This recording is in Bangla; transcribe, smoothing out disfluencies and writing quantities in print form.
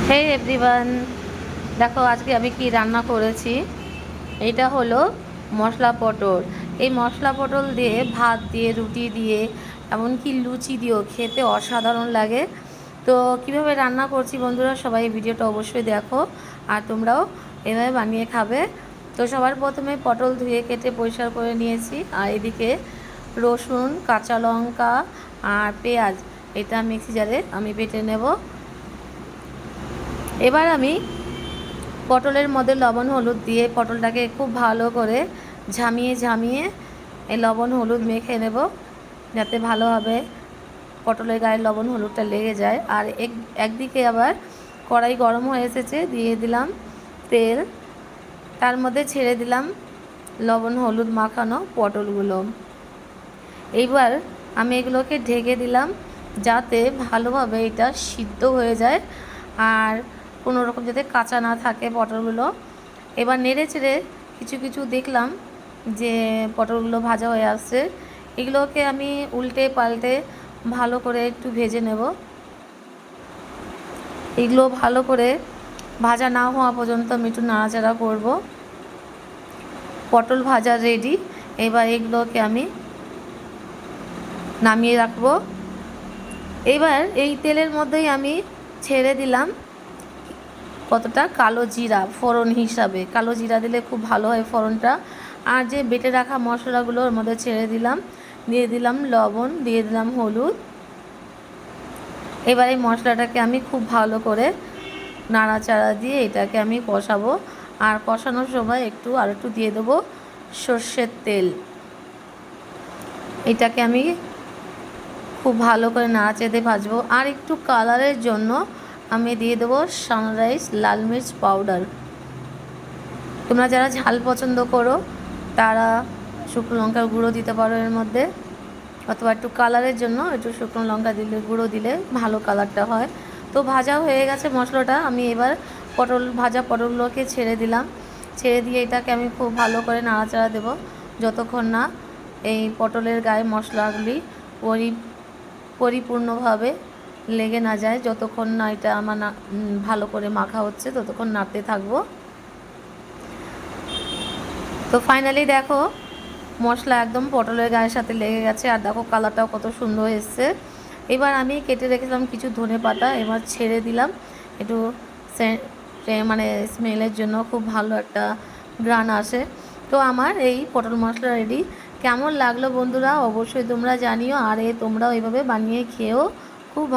হে এভরিওয়ান, দেখো আজকে আমি কি রান্না করেছি। এটা হলো মশলা পটল। এই মশলা পটল দিয়ে ভাত দিয়ে, রুটি দিয়ে, এমনকি লুচি দিয়েও খেতে অসাধারণ লাগে। তো কিভাবে রান্না করছি বন্ধুরা, সবাই ভিডিওটা অবশ্যই দেখো আর তোমরাও এভাবে বানিয়ে খাবে। তো সবার প্রথমে পটল ধুয়ে কেটে পরিষ্কার করে নিয়েছি, আর এদিকে রসুন, কাঁচা লঙ্কা আর পেঁয়াজ এটা মিক্সি জারে আমি বেটে নেব। এবার আমি পটলের মধ্যে লবণ হলুদ দিয়ে পটলটাকে খুব ভালো করে ঝামিয়ে ঝামিয়ে এই লবণ হলুদ মেখে নেব, যাতে ভালোভাবে পটলের গায়ে লবণ হলুদটা লেগে যায়। আর একদিকে আবার কড়াই গরম হয়ে এসেছে, দিয়ে দিলাম তেল, তার মধ্যে ছেড়ে দিলাম লবণ হলুদ মাখানো পটলগুলো। এইবার আমি এগুলোকে ঢেকে দিলাম যাতে ভালোভাবে এটা সিদ্ধ হয়ে যায় আর কোনো রকম যাতে কাঁচা না থাকে পটলগুলো। এবার নেড়ে চেড়ে কিছু কিছু দেখলাম যে পটলগুলো ভাজা হয়ে আসছে, এগুলোকে আমি উল্টে পাল্টে ভালো করে একটু ভেজে নেব। এগুলো ভালো করে ভাজা না হওয়া পর্যন্ত আমি একটু নাড়াচাড়া করব। পটল ভাজা রেডি। এবার এগুলোকে আমি নামিয়ে রাখবো। এবার এই তেলের মধ্যেই আমি ছেড়ে দিলাম কতটা কালো জিরা ফোড়ন হিসাবে। কালো জিরা দিলে খুব ভালো হয় ফোড়নটা। আর যে বেটে রাখা মশলাগুলো ওর মধ্যে ছেড়ে দিলাম, দিয়ে দিলাম লবণ, দিয়ে দিলাম হলুদ। এবার এই মশলাটাকে আমি খুব ভালো করে নাড়াচাড়া দিয়ে এটাকে আমি কষাবো। আর কষানোর সময় আর একটু দিয়ে দেবো সর্ষের তেল। এটাকে আমি খুব ভালো করে নাড়াচাড়ে ভাজবো। আর একটু কালারের জন্য আমি দিয়ে দেবো সানরাইজ লাল মির্চ পাউডার। তোমরা যারা ঝাল পছন্দ করো তারা শুকনো লঙ্কার গুঁড়ো দিতে পারো এর মধ্যে, অথবা একটু কালারের জন্য একটু শুকনো লঙ্কা দিলে, গুঁড়ো দিলে ভালো কালারটা হয়। তো ভাজা হয়ে গেছে মশলাটা, আমি এবার ভাজা পটলগুলোকে ছেড়ে দিলাম। ছেড়ে দিয়ে এটাকে আমি খুব ভালো করে নাড়াচাড়া দেবো যতক্ষণ না এই পটলের গায়ে মশলাগুলি পরিপূর্ণভাবে লেগে না যায়। যতক্ষণ না এটা আমার ভালো করে মাখা হচ্ছে ততক্ষণ নাড়তে থাকবো। তো ফাইনালি দেখো মশলা একদম পটলের গায়ের সাথে লেগে গেছে, আর দেখো কালারটাও কত সুন্দর এসছে। এবার আমি কেটে রেখেছিলাম কিছু ধনেপাতা, এবার ছেড়ে দিলাম একটু মানে স্মেলের জন্য, খুব ভালো একটা ঘ্রাণ আসে। তো আমার এই পটল মশলা রেডি। কেমন লাগলো বন্ধুরা অবশ্যই তোমরা জানিও, আর তোমরাও এইভাবে বানিয়ে খেয়েও খুব